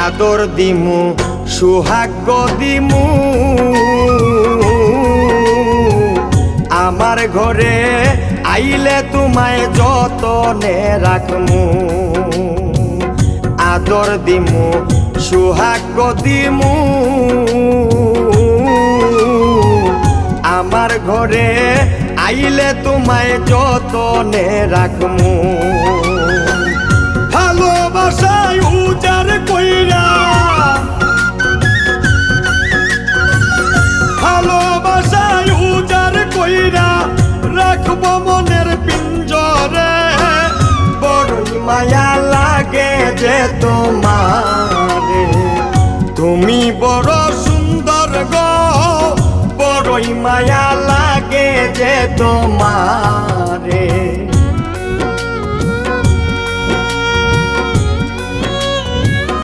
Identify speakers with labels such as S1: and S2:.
S1: আদর দিমু সুহাগ দিমু আমার ঘরে আইলে তোমায় যতনে রাখমু আদর দিমু সুহাগ দিমু আমার ঘরে আইলে তোমায় যতনে রাখমু ভালোবাসায় উজার কইরা ভালোবাসায় উজার কইরা রাখবো মনের পিঞ্জরে বড়ই মায়া লাগে যে তোমারে তুমি বড় সুন্দর গো বড়ই মায়া লাগে যে তোমার